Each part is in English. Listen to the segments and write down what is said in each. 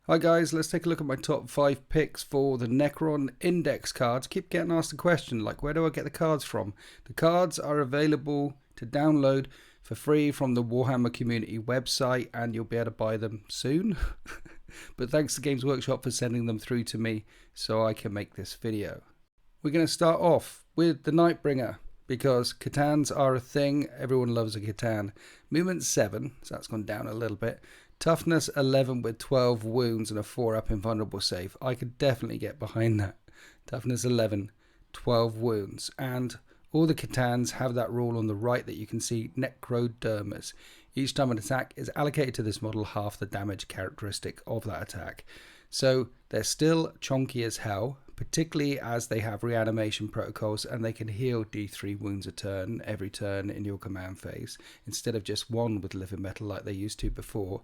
Hi guys, let's take a look at my top 5 picks for the Necron index cards. Keep getting asked the question, like, where do I get the cards from? The cards are available to download for free from the Warhammer community website, and you'll be able to buy them soon. But thanks to Games Workshop for sending them through to me so I can make this video. We're going to start off with the Nightbringer, because Catans are a thing. Everyone loves a Catan. Movement 7, so that's gone down a little bit. Toughness 11 with 12 wounds and a 4-up invulnerable save. I could definitely get behind that. Toughness 11, 12 wounds. And all the Catans have that rule on the right that you can see, Necrodermis. Each time an attack is allocated to this model, half the damage characteristic of that attack. So they're still chonky as hell, particularly as they have reanimation protocols and they can heal D3 wounds a turn every turn in your command phase instead of just one with living metal like they used to before.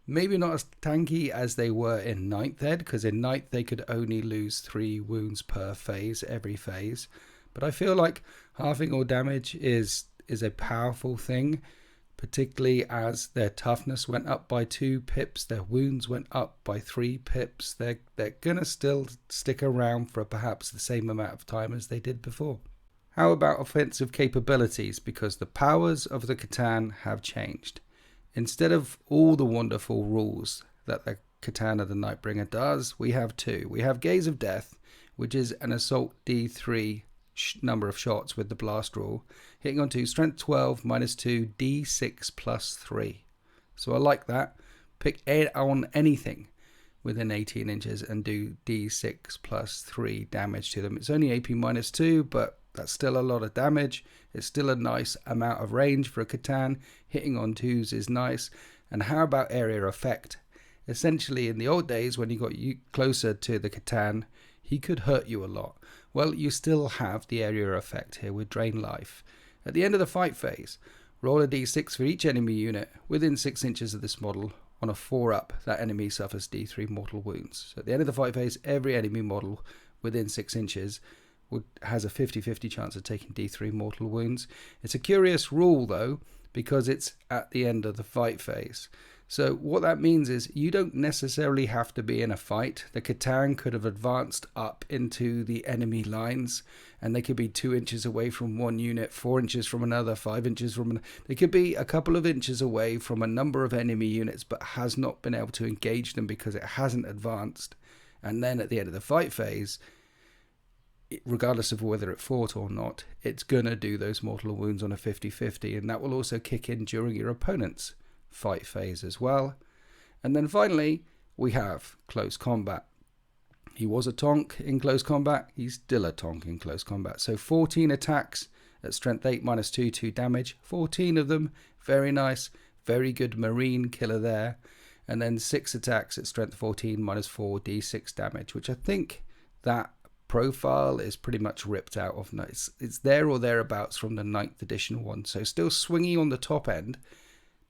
Maybe not as tanky as they were in 9th Ed, because in 9th they could only lose 3 wounds per phase every phase. But I feel like halving all damage is a powerful thing, particularly as their toughness went up by 2 pips, their wounds went up by 3 pips. They're gonna still stick around for perhaps the same amount of time as they did before. How about offensive capabilities? Because the powers of the Catan have changed. Instead of all the wonderful rules that the Catan of the Nightbringer does, we have 2. We have Gaze of Death, which is an assault D3 number of shots with the blast rule, hitting on 2, strength 12, minus 2, D6 plus 3. So I like that. Pick on anything within 18 inches and do D6 plus 3 damage to them. It's only AP minus 2, but that's still a lot of damage. It's still a nice amount of range for a Catan. Hitting on 2s is nice. And how about area effect? Essentially, in the old days, when you got closer to the Catan, he could hurt you a lot. Well, you still have the area effect here with Drain Life. At the end of the fight phase, roll a d6 for each enemy unit within 6 inches of this model. On a 4-up, that enemy suffers d3 mortal wounds. So at the end of the fight phase, every enemy model within 6 inches has a 50-50 chance of taking d3 mortal wounds. It's a curious rule, though, because it's at the end of the fight phase. So what that means is you don't necessarily have to be in a fight. The Catan could have advanced up into the enemy lines, and they could be 2 inches away from one unit, 4 inches from another, 5 inches from another. They could be a couple of inches away from a number of enemy units, but has not been able to engage them because it hasn't advanced. And then at the end of the fight phase, regardless of whether it fought or not, it's going to do those mortal wounds on a 50-50, and that will also kick in during your opponent's fight phase as well. And then finally, we have close combat. He was a tonk in close combat. He's still a tonk in close combat. So 14 attacks at strength 8 minus 2 damage. 14 of them. Very nice. Very good marine killer there. And then 6 attacks at strength 14 minus 4 d6 damage, which I think that profile is pretty much ripped out of. It's there or thereabouts from the 9th edition one. So still swingy on the top end.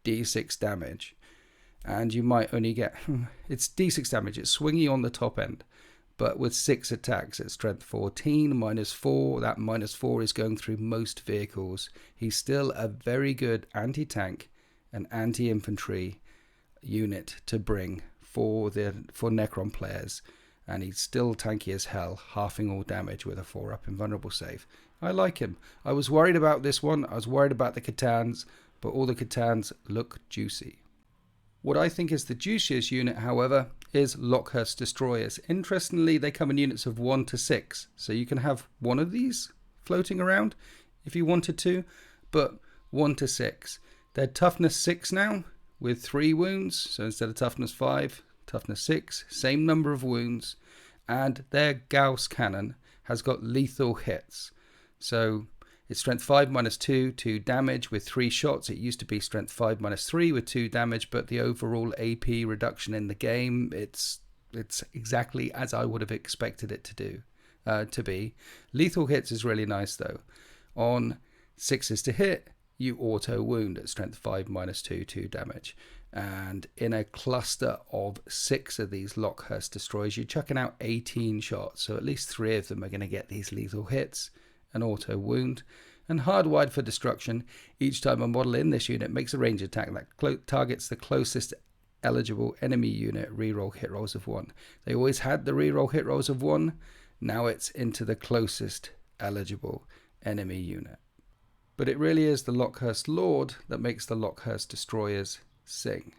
D6 damage, and you might only get it's D6 damage, it's swingy on the top end, but with 6 attacks at strength 14 minus 4, that minus 4 is going through most vehicles. He's still a very good anti-tank and anti-infantry unit to bring for Necron players, and he's still tanky as hell, halving all damage with a 4-up invulnerable save. I like him. I was worried about this one. I was worried about the Catans, but all the Catans look juicy. What I think is the juiciest unit, however, is Lockhurst Destroyers. Interestingly, they come in units of 1 to 6, so you can have one of these floating around if you wanted to, but 1 to 6. They're toughness 6 now, with 3 wounds, so instead of toughness 5, toughness 6, same number of wounds, and their Gauss cannon has got lethal hits. So it's strength 5 minus 2 damage with 3 shots. It used to be strength 5 minus 3 with 2 damage, but the overall AP reduction in the game, it's exactly as I would have expected it to be. Lethal hits is really nice though. On 6s to hit, you auto wound at strength 5 minus 2 damage. And in a cluster of 6 of these Lockhurst Destroyers, you're chucking out 18 shots. So at least 3 of them are going to get these lethal hits. An auto wound, and hardwired for destruction. Each time a model in this unit makes a range attack that targets the closest eligible enemy unit reroll hit rolls of 1. They always had the reroll hit rolls of 1. Now it's into the closest eligible enemy unit. But it really is the Lockhurst Lord that makes the Lockhurst Destroyers sing.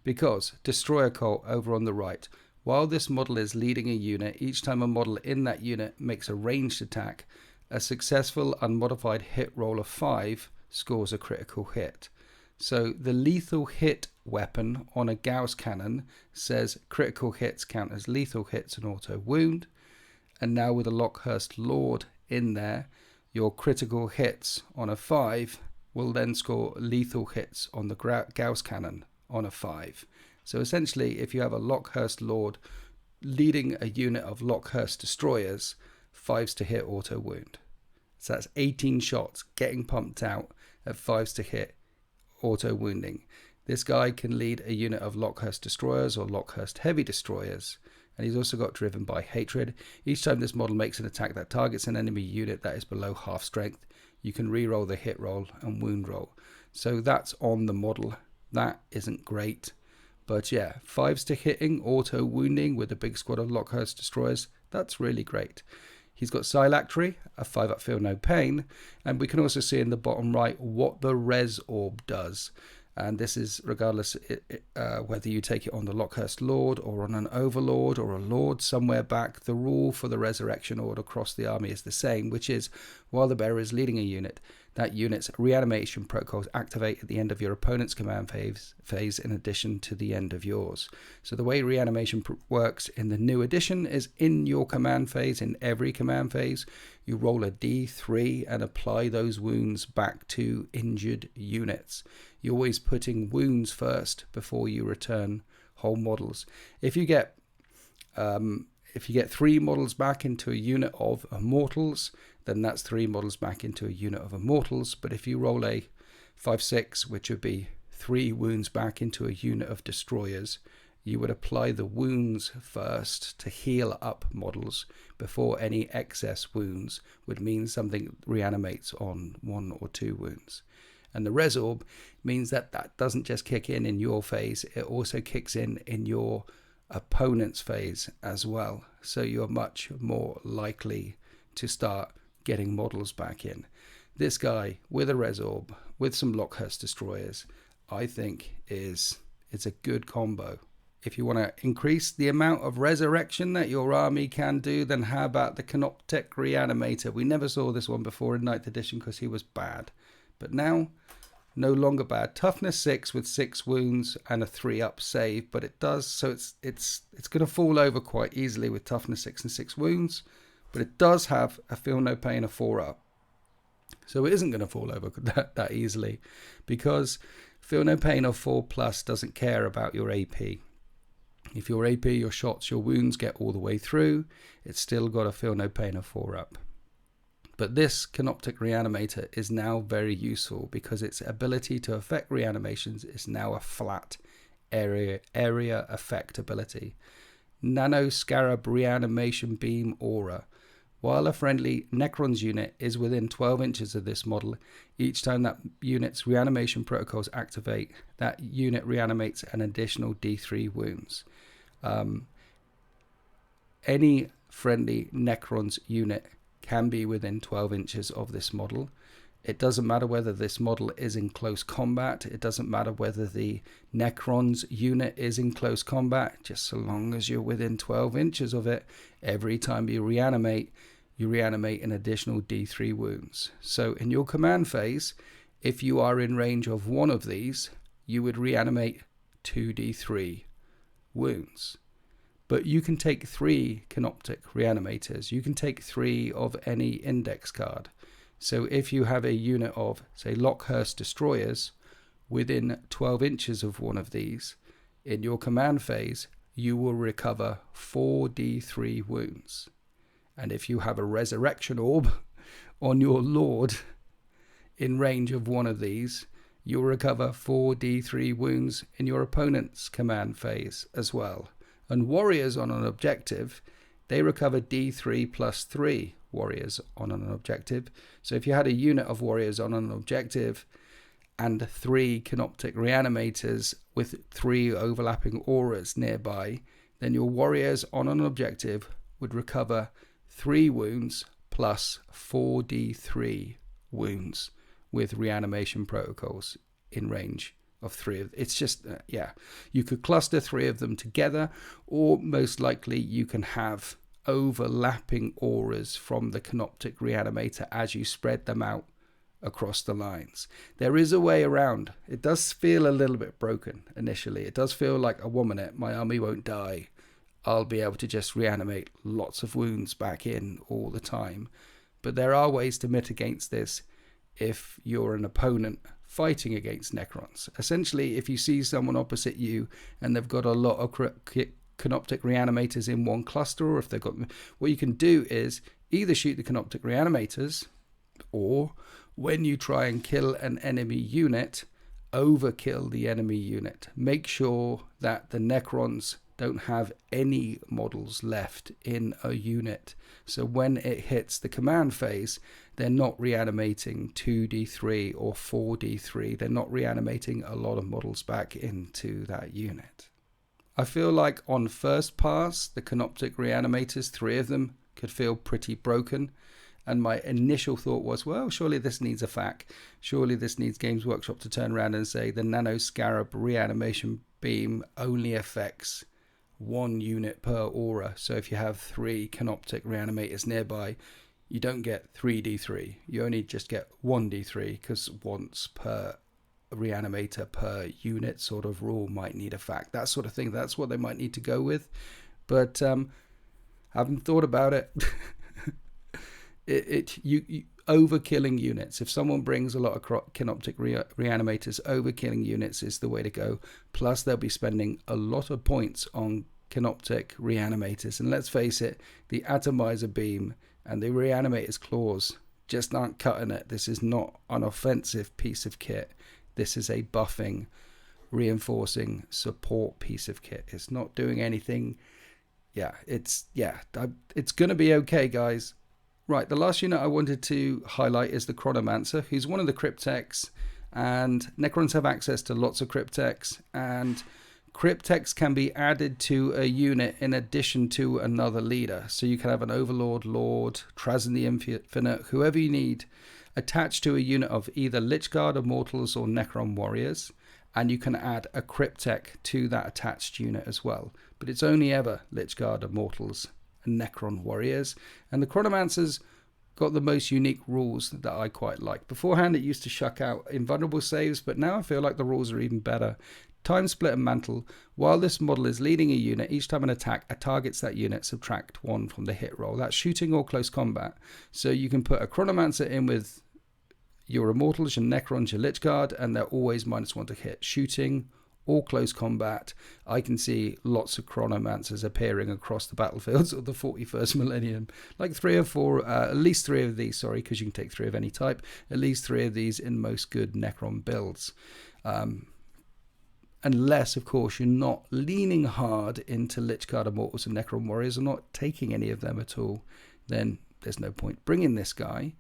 Because, Destroyer Cult over on the right, while this model is leading a unit, each time a model in that unit makes a ranged attack, a successful unmodified hit roll of 5 scores a critical hit. So the lethal hit weapon on a Gauss cannon says critical hits count as lethal hits and auto wound. And now with a Lockhurst Lord in there, your critical hits on a 5 will then score lethal hits on the Gauss cannon on a 5. So essentially, if you have a Lockhurst Lord leading a unit of Lockhurst Destroyers, 5s to hit auto wound. So that's 18 shots getting pumped out at 5s to hit auto wounding. This guy can lead a unit of Lockhurst Destroyers or Lockhurst Heavy Destroyers, and he's also got Driven by Hatred. Each time this model makes an attack that targets an enemy unit that is below half strength, you can reroll the hit roll and wound roll. So that's on the model. That isn't great. But yeah, 5s to hitting, auto wounding with a big squad of Lockhurst Destroyers, that's really great. He's got Phylactery, a 5-up Feel No Pain, and we can also see in the bottom right what the Res Orb does. And this is regardless whether you take it on the Lockhurst Lord or on an Overlord or a Lord somewhere back, the rule for the Resurrection Order across the army is the same, which is while the bearer is leading a unit, that unit's reanimation protocols activate at the end of your opponent's command phase in addition to the end of yours. So the way reanimation works in the new edition is in your command phase, in every command phase, you roll a D3 and apply those wounds back to injured units. You're always putting wounds first before you return whole models. If you get 3 models back into a unit of Immortals, then that's 3 models back into a unit of Immortals. But if you roll a 5-6, which would be 3 wounds back into a unit of Destroyers, you would apply the wounds first to heal up models before any excess wounds would mean something reanimates on 1 or 2 wounds. And the Res Orb means that that doesn't just kick in your phase, it also kicks in your opponent's phase as well. So you're much more likely to start getting models back in. This guy with a Res Orb, with some Lockhurst Destroyers, I think it's a good combo. If you want to increase the amount of resurrection that your army can do, then how about the Canoptech Reanimator? We never saw this one before in 9th edition because he was bad. But now, no longer bad. Toughness 6 with 6 wounds and a 3-up save, but it does, so it's going to fall over quite easily with toughness 6 and 6 wounds, but it does have a Feel No Pain of 4-up. So it isn't going to fall over that easily, because Feel No Pain of 4+ doesn't care about your AP. If your AP, your shots, your wounds get all the way through, it's still got a Feel No Pain of 4-up. But this Canoptech Reanimator is now very useful because its ability to affect reanimations is now a flat area effect ability. Nano Scarab Reanimation Beam Aura. While a friendly Necrons unit is within 12 inches of this model, each time that unit's reanimation protocols activate, that unit reanimates an additional D3 wounds. Any friendly Necrons unit can be within 12 inches of this model. It doesn't matter whether this model is in close combat. It doesn't matter whether the Necrons unit is in close combat. Just so long as you're within 12 inches of it, every time you reanimate an additional D3 wounds. So in your command phase, if you are in range of one of these, you would reanimate 2d3 wounds. But you can take 3 Canoptech Reanimators. You can take 3 of any index card. So if you have a unit of, say, Lockhurst Destroyers within 12 inches of one of these, in your command phase, you will recover 4d3 wounds. And if you have a Resurrection Orb on your Lord in range of one of these, you'll recover 4d3 wounds in your opponent's command phase as well. And warriors on an objective, they recover D3 plus 3 warriors on an objective. So if you had a unit of warriors on an objective and 3 Canoptech Reanimators with 3 overlapping auras nearby, then your warriors on an objective would recover 3 wounds plus 4d3 wounds with Reanimation Protocols in range of 3. It's just, you could cluster 3 of them together, or most likely you can have overlapping auras from the Canoptech Reanimator as you spread them out across the lines. There is a way around. It does feel a little bit broken initially. It does feel like a 1 minute, my army won't die. I'll be able to just reanimate lots of wounds back in all the time. But there are ways to mitigate this if you're an opponent fighting against Necrons. Essentially, if you see someone opposite you and they've got a lot of Canoptech Reanimators in one cluster, or if they've got, what you can do is either shoot the Canoptech Reanimators, or when you try and kill an enemy unit, overkill the enemy unit. Make sure that the Necrons don't have any models left in a unit. So when it hits the command phase, they're not reanimating 2d3 or 4d3. They're not reanimating a lot of models back into that unit. I feel like on first pass, the Canoptech Reanimators, 3 of them, could feel pretty broken. And my initial thought was, well, surely this needs a FAQ. Surely this needs Games Workshop to turn around and say the Nano Scarab Reanimation Beam only affects 1 unit per aura. So if you have 3 Canoptech Reanimators nearby, you don't get 3d3. You only just get 1d3, because once per Reanimator per unit sort of rule might need a FAQ. That sort of thing. That's what they might need to go with. But I haven't thought about it. You overkilling units. If someone brings a lot of Canoptech Reanimators, overkilling units is the way to go. Plus, they'll be spending a lot of points on Canoptech Reanimators. And let's face it, the Atomizer Beam and the Reanimator's Claws just aren't cutting it. This is not an offensive piece of kit. This is a buffing, reinforcing, support piece of kit. It's not doing anything. It's going to be okay, guys. Right, the last unit I wanted to highlight is the Chronomancer, who's one of the Cryptechs, and Necrons have access to lots of Cryptechs, and Cryptechs can be added to a unit in addition to another leader. So you can have an Overlord, Lord, Trazyn the Infinite, whoever you need, attached to a unit of either Lichguard Immortals or Necron Warriors, and you can add a Cryptech to that attached unit as well. But it's only ever Lichguard Immortals and Necron Warriors, and the Chronomancer's got the most unique rules that I quite like. Beforehand it used to shuck out invulnerable saves, but now I feel like the rules are even better. Time Split and Mantle. While this model is leading a unit, each time an attack targets that unit, subtract 1 from the hit roll. That's shooting or close combat. So you can put a Chronomancer in with your Immortals, your Necrons, your Lichguard, and they're always -1 to hit. Shooting or close combat. I can see lots of Chronomancers appearing across the battlefields of the 41st millennium. Like 3 or 4, at least 3 of these, sorry, because you can take 3 of any type. At least 3 of these in most good Necron builds. Unless, of course, you're not leaning hard into Lichguard Immortals and Necron Warriors, or not taking any of them at all, then there's no point bringing this guy.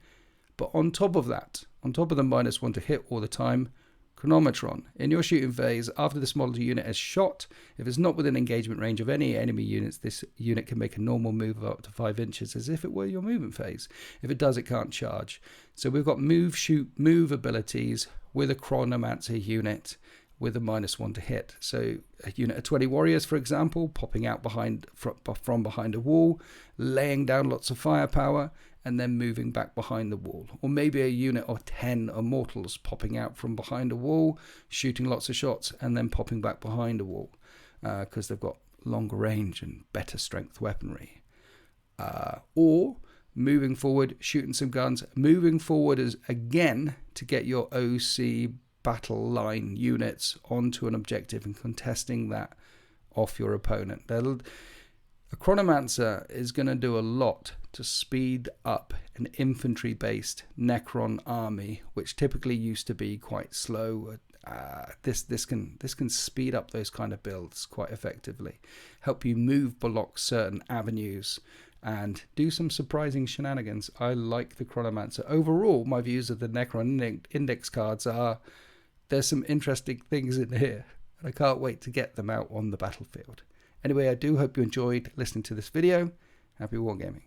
But on top of that, on top of the -1 to hit all the time, Chronometron. In your shooting phase, after this model unit has shot, if it's not within engagement range of any enemy units, this unit can make a normal move of up to 5 inches as if it were your movement phase. If it does, it can't charge. So we've got move, shoot, move abilities with a Chronomancer unit with a -1 to hit. So a unit of 20 warriors, for example, popping out from behind a wall, laying down lots of firepower, and then moving back behind the wall. Or maybe a unit of 10 Immortals popping out from behind a wall, shooting lots of shots, and then popping back behind a wall because they've got longer range and better strength weaponry. Or moving forward, shooting some guns, moving forward as again to get your OC battle line units onto an objective and contesting that off your opponent. A Chronomancer is going to do a lot to speed up an infantry-based Necron army, which typically used to be quite slow. This can speed up those kind of builds quite effectively, help you block certain avenues, and do some surprising shenanigans. I like the Chronomancer. Overall, my views of the Necron index cards are there's some interesting things in here, and I can't wait to get them out on the battlefield. Anyway, I do hope you enjoyed listening to this video. Happy wargaming.